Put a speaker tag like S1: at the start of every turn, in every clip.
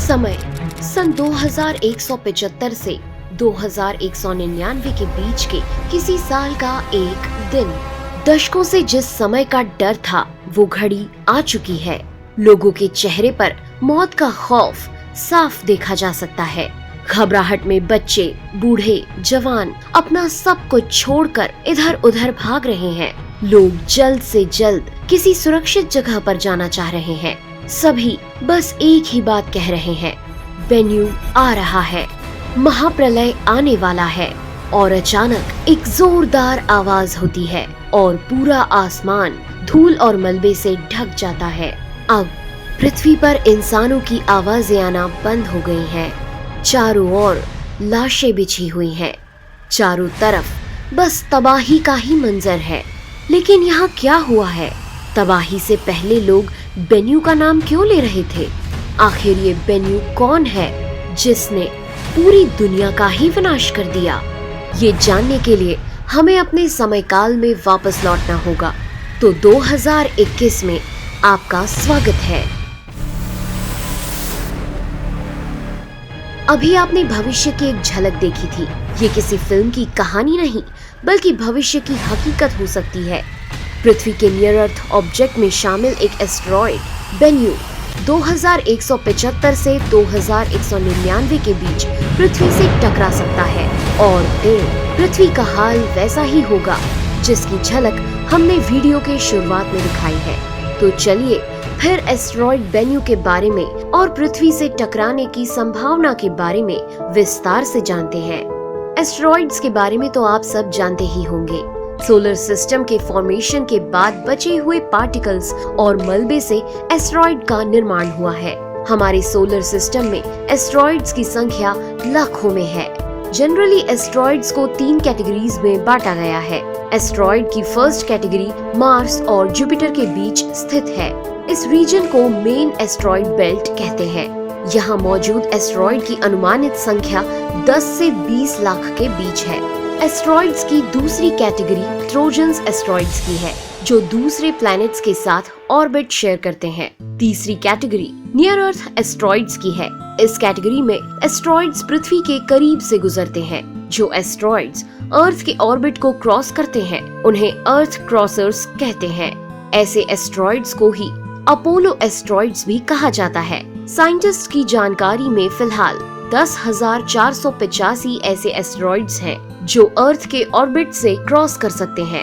S1: समय सन 2175 से 2199 के बीच के किसी साल का एक दिन। दशकों से जिस समय का डर था वो घड़ी आ चुकी है। लोगों के चेहरे पर मौत का खौफ साफ देखा जा सकता है। घबराहट में बच्चे, बूढ़े, जवान अपना सब कुछ छोड़कर इधर उधर भाग रहे हैं। लोग जल्द से जल्द किसी सुरक्षित जगह पर जाना चाह रहे हैं। सभी बस एक ही बात कह रहे हैं, बेन्यू आ रहा है, महाप्रलय आने वाला है। और अचानक एक जोरदार आवाज होती है और पूरा आसमान धूल और मलबे से ढक जाता है। अब पृथ्वी पर इंसानों की आवाजें आना बंद हो गई हैं। चारों ओर लाशें बिछी हुई हैं। चारों तरफ बस तबाही का ही मंजर है। लेकिन यहाँ क्या हुआ है? तबाही से पहले लोग बेन्यू का नाम क्यों ले रहे थे? आखिर ये बेन्यू कौन है जिसने पूरी दुनिया का ही विनाश कर दिया? ये जानने के लिए हमें अपने समय काल में वापस लौटना होगा। तो 2021 में आपका स्वागत है। अभी आपने भविष्य की एक झलक देखी थी। ये किसी फिल्म की कहानी नहीं, बल्कि भविष्य की हकीकत हो सकती है। पृथ्वी के नियर अर्थ ऑब्जेक्ट में शामिल एक एस्टेरॉयड बेन्यू 2175 से 2199 के बीच पृथ्वी से टकरा सकता है और फिर पृथ्वी का हाल वैसा ही होगा जिसकी झलक हमने वीडियो के शुरुआत में दिखाई है। तो चलिए फिर एस्टेरॉयड बेन्यू के बारे में और पृथ्वी से टकराने की संभावना के बारे में विस्तार से जानते हैं। एस्टेरॉयड्स के बारे में तो आप सब जानते ही होंगे। सोलर सिस्टम के फॉर्मेशन के बाद बचे हुए पार्टिकल्स और मलबे से एस्टेरॉयड का निर्माण हुआ है। हमारे सोलर सिस्टम में एस्टेरॉयड्स की संख्या लाखों में है। जनरली एस्टेरॉयड्स को 3 कैटेगरीज में बांटा गया है। एस्टेरॉयड की फर्स्ट कैटेगरी मार्स और जुपिटर के बीच स्थित है। इस रीजन को मेन एस्टेरॉयड बेल्ट कहते हैं। यहाँ मौजूद एस्टेरॉयड की अनुमानित संख्या 10 से 20 लाख के बीच है। एस्टेरॉयड्स की दूसरी कैटेगरी ट्रोजन्स एस्टेरॉयड्स की है, जो दूसरे प्लैनेट्स के साथ ऑर्बिट शेयर करते हैं। तीसरी कैटेगरी नियर अर्थ एस्टेरॉयड्स की है। इस कैटेगरी में एस्टेरॉयड्स पृथ्वी के करीब से गुजरते हैं। जो एस्टेरॉयड्स अर्थ के ऑर्बिट को क्रॉस करते हैं उन्हें अर्थ क्रॉसर्स कहते हैं। ऐसे एस्टेरॉयड्स को ही अपोलो एस्टेरॉयड्स भी कहा जाता है। साइंटिस्ट की जानकारी में फिलहाल 10,485 ऐसे एस्टेरॉयड्स हैं जो अर्थ के ऑर्बिट से क्रॉस कर सकते हैं।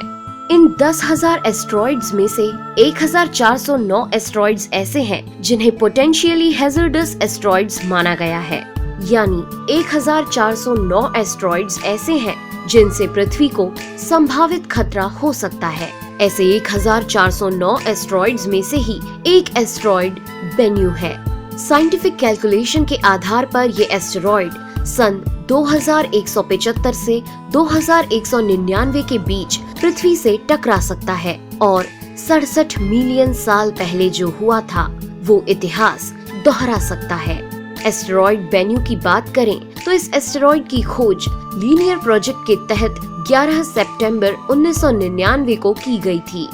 S1: इन 10,000 एस्टेरॉयड्स में से 1,409 एस्टेरॉयड्स ऐसे हैं जिन्हें पोटेंशियली हैजर्डस एस्टेरॉयड्स माना गया है। यानी 1,409 एस्टेरॉयड्स ऐसे हैं जिनसे पृथ्वी को संभावित खतरा हो सकता है। ऐसे 1,409 एस्टेरॉयड्स में से ही एक एस्टेरॉयड बेन्यू है। साइंटिफिक कैलकुलेशन के आधार पर ये एस्टेरॉयड सन 2175 से 2199 के बीच पृथ्वी से टकरा सकता है और 67 मिलियन साल पहले जो हुआ था वो इतिहास दोहरा सकता है। एस्टेरॉयड बेन्यू की बात करें तो इस एस्टेरॉयड की खोज लीनियर प्रोजेक्ट के तहत 11 सितंबर 1999 को की गई थी।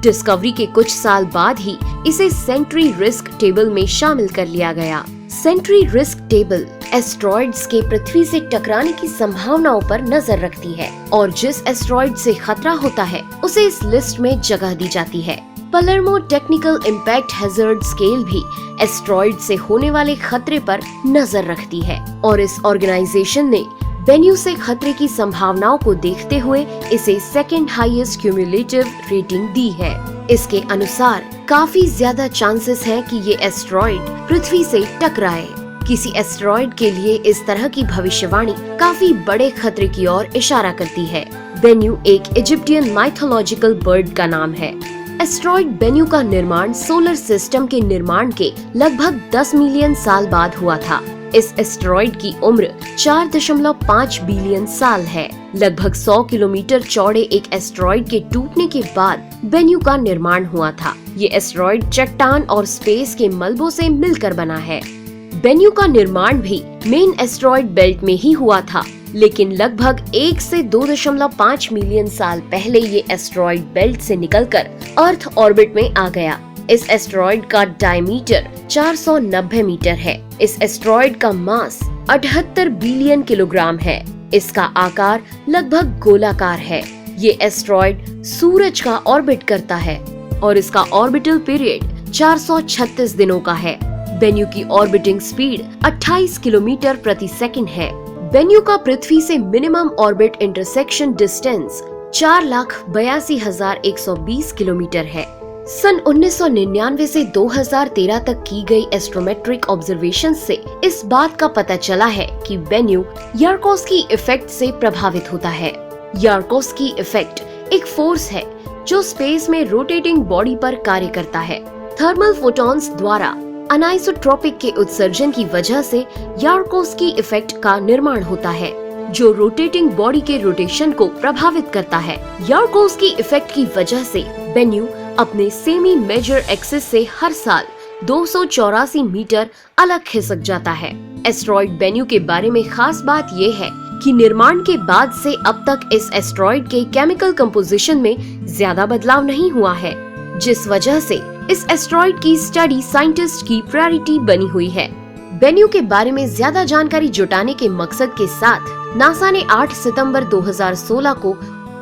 S1: डिस्कवरी के कुछ साल बाद ही इसे सेंट्री रिस्क टेबल में शामिल कर लिया गया। सेंट्री रिस्क टेबल एस्टेरॉयड्स के पृथ्वी से टकराने की संभावनाओं पर नजर रखती है और जिस एस्टेरॉयड से खतरा होता है उसे इस लिस्ट में जगह दी जाती है। Palermo technical impact hazard scale भी एस्टेरॉयड से होने वाले खतरे पर नजर रखती है और इस ऑर्गेनाइजेशन ने बेन्यू से खतरे की संभावनाओं को देखते हुए इसे सेकंड हाईएस्ट क्यूमुलेटिव रेटिंग दी है। इसके अनुसार काफी ज्यादा चांसेस हैं कि ये एस्टेरॉयड पृथ्वी से टकराए। किसी एस्टेरॉयड के लिए इस तरह की भविष्यवाणी काफी बड़े खतरे की ओर इशारा करती है। बेन्यू एक इजिप्टियन माइथोलॉजिकल बर्ड का नाम है। एस्टेरॉयड बेन्यू का निर्माण सोलर सिस्टम के निर्माण के लगभग 10 मिलियन साल बाद हुआ था। इस एस्टेरॉयड की उम्र 4.5 बिलियन साल है। लगभग 100 किलोमीटर चौड़े एक एस्टेरॉयड के टूटने के बाद बेन्यू का निर्माण हुआ था। ये एस्टेरॉयड चट्टान और स्पेस के मलबों से मिलकर बना है। बेन्यू का निर्माण भी मेन एस्टेरॉयड बेल्ट में ही हुआ था, लेकिन लगभग 1 से 2.5 मिलियन साल पहले ये एस्टेरॉयड बेल्ट से निकलकर अर्थ ऑर्बिट में आ गया। इस एस्टेरॉइड का डायमीटर 490 मीटर है। इस एस्टेरॉइड का मास 78 बिलियन किलोग्राम है। इसका आकार लगभग गोलाकार है। ये एस्टेरॉइड सूरज का ऑर्बिट करता है और इसका ऑर्बिटल पीरियड 436 दिनों का है। बेन्यू की ऑर्बिटिंग स्पीड 28 किलोमीटर प्रति सेकंड है। बेन्यू का पृथ्वी से minimum orbit intersection distance 4,82,120 kilometre है। सन 1999 से 2013 तक की गई एस्ट्रोमेट्रिक ऑब्जर्वेशन से इस बात का पता चला है कि बेन्यू यारकोव्स्की इफेक्ट से प्रभावित होता है। यारकोव्स्की इफेक्ट एक फोर्स है जो स्पेस में रोटेटिंग बॉडी पर कार्य करता है। थर्मल फोटॉन्स द्वारा अनाइसोट्रॉपिक के उत्सर्जन की वजह से यारकोव्स्की इफेक्ट का निर्माण होता है, जो रोटेटिंग बॉडी के रोटेशन को प्रभावित करता है। यारकोव्स्की इफेक्ट की वजह से बेन्यू अपने सेमी मेजर एक्सिस से हर साल 284 मीटर अलग खिसक जाता है। एस्टेरॉइड बेन्यू के बारे में खास बात ये है कि निर्माण के बाद से अब तक इस एस्टेरॉइड के केमिकल कंपोजिशन में ज्यादा बदलाव नहीं हुआ है, जिस वजह से इस एस्टेरॉइड की स्टडी साइंटिस्ट की प्रायोरिटी बनी हुई है। बेन्यू के बारे में ज्यादा जानकारी जुटाने के मकसद के साथ नासा ने 8 सितंबर 2016 को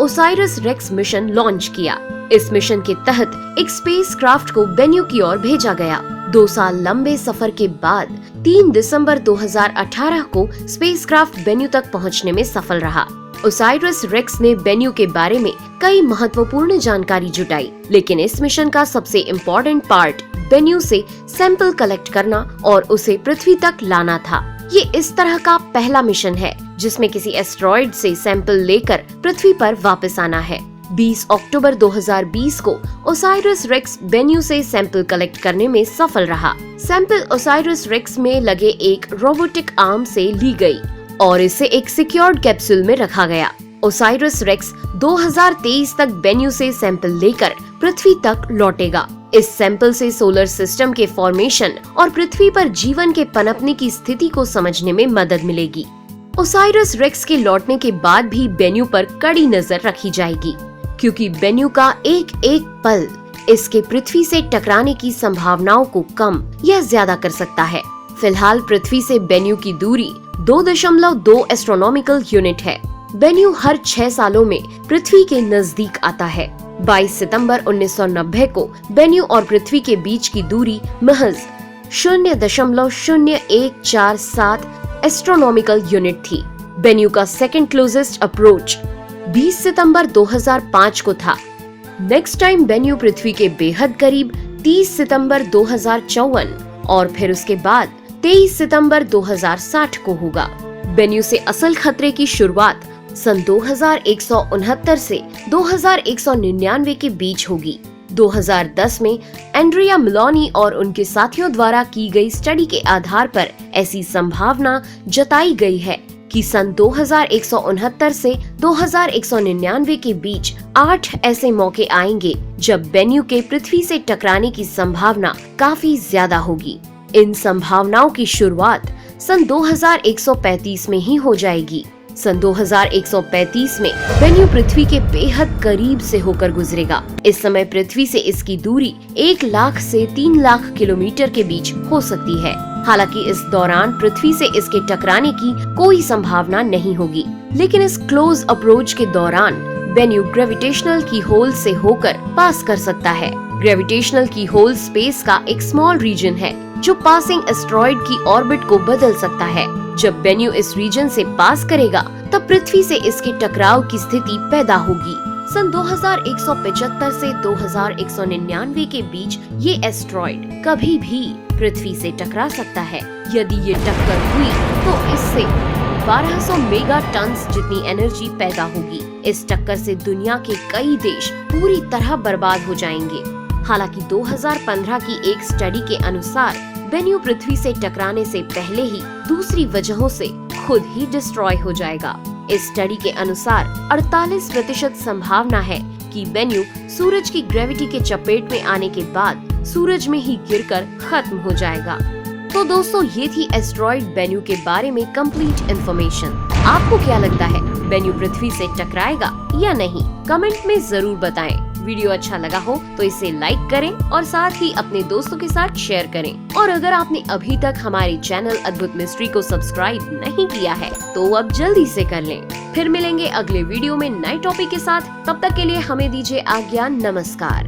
S1: ओसाइरस रेक्स मिशन लॉन्च किया। इस मिशन के तहत एक स्पेसक्राफ्ट को बेन्यू की ओर भेजा गया। 2 साल लंबे सफर के बाद 3 दिसंबर 2018 को स्पेसक्राफ्ट बेन्यू तक पहुंचने में सफल रहा। ओसाइरस रेक्स ने बेन्यू के बारे में कई महत्वपूर्ण जानकारी जुटाई, लेकिन इस मिशन का सबसे इम्पोर्टेंट पार्ट बेन्यू से सैंपल कलेक्ट करना और उसे पृथ्वी तक लाना था। ये इस तरह का पहला मिशन है जिसमें किसी एस्टेरॉइड से सैंपल लेकर पृथ्वी पर वापस आना है। 20 अक्टूबर 2020 को ओसाइरस रेक्स बेन्यू से सैंपल कलेक्ट करने में सफल रहा। सैंपल ओसाइरस रेक्स में लगे एक रोबोटिक आर्म से ली गई और इसे एक सिक्योर्ड कैप्सूल में रखा गया। ओसाइरस रेक्स 2023 तक बेन्यू से सैंपल लेकर पृथ्वी तक लौटेगा। इस सैंपल से सोलर सिस्टम के फॉर्मेशन और पृथ्वी पर जीवन के पनपने की स्थिति को समझने में मदद मिलेगी। ओसाइरस रेक्स के लौटने के बाद भी बेन्यू पर कड़ी नजर रखी जाएगी, क्योंकि बेन्यू का एक एक पल इसके पृथ्वी से टकराने की संभावनाओं को कम या ज्यादा कर सकता है। फिलहाल पृथ्वी से बेन्यू की दूरी 2.2 एस्ट्रोनॉमिकल यूनिट है। बेन्यू हर 6 सालों में पृथ्वी के नजदीक आता है। 22 सितंबर 1990 को बेन्यू और पृथ्वी के बीच की दूरी महज 0.0147 एस्ट्रोनॉमिकल यूनिट थी। बेन्यू का सेकंड क्लोजेस्ट अप्रोच 20 सितंबर 2005 को था। नेक्स्ट टाइम बेन्यू पृथ्वी के बेहद करीब 30 सितंबर 2054 और फिर उसके बाद 23 सितंबर 2060 को होगा। बेन्यू से असल खतरे की शुरुआत सन 2169 से 2199 के बीच होगी। 2010 में एंड्रिया मिलोनी और उनके साथियों द्वारा की गई स्टडी के आधार पर ऐसी संभावना जताई गई है कि सन 2169 से 2199 के बीच 8 ऐसे मौके आएंगे जब बेन्यू के पृथ्वी से टकराने की संभावना काफी ज्यादा होगी। इन संभावनाओं की शुरुआत सन 2135 में ही हो जाएगी। सन 2135 में बेन्यू पृथ्वी के बेहद करीब से होकर गुजरेगा। इस समय पृथ्वी से इसकी दूरी 1 लाख से 3 लाख किलोमीटर के बीच हो सकती है। हालांकि इस दौरान पृथ्वी से इसके टकराने की कोई संभावना नहीं होगी, लेकिन इस क्लोज अप्रोच के दौरान बेन्यू ग्रेविटेशनल की होल से होकर पास कर सकता है। ग्रेविटेशनल की होल स्पेस का एक स्मॉल रीजन है जो पासिंग एस्टेरॉइड की ऑर्बिट को बदल सकता है। जब बेन्यू इस रीजन से पास करेगा तब पृथ्वी से इसके टकराव की स्थिति पैदा होगी। सन 2175 से 2199 के बीच ये एस्टेरॉइड कभी भी पृथ्वी से टकरा सकता है। यदि ये टक्कर हुई तो इससे 1200 मेगा टन्स जितनी एनर्जी पैदा होगी। इस टक्कर से दुनिया के कई देश पूरी तरह बर्बाद हो जाएंगे। हालांकि 2015 की एक स्टडी के अनुसार बेन्यू पृथ्वी से टकराने से पहले ही दूसरी वजहों से खुद ही डिस्ट्रॉय हो जाएगा। इस स्टडी के अनुसार 48% संभावना है कि बेन्यू सूरज की ग्रेविटी के चपेट में आने के बाद सूरज में ही गिरकर खत्म हो जाएगा। तो दोस्तों, ये थी एस्टेरॉइड बेन्यू के बारे में कंप्लीट इन्फॉर्मेशन। आपको क्या लगता है, बेन्यू पृथ्वी से टकराएगा या नहीं? कमेंट में जरूर बताएं। वीडियो अच्छा लगा हो तो इसे लाइक करें और साथ ही अपने दोस्तों के साथ शेयर करें। और अगर आपने अभी तक हमारे चैनल अद्भुत मिस्ट्री को सब्सक्राइब नहीं किया है तो अब जल्दी से कर लें। फिर मिलेंगे अगले वीडियो में नए टॉपिक के साथ। तब तक के लिए हमें दीजिए आज्ञा। नमस्कार।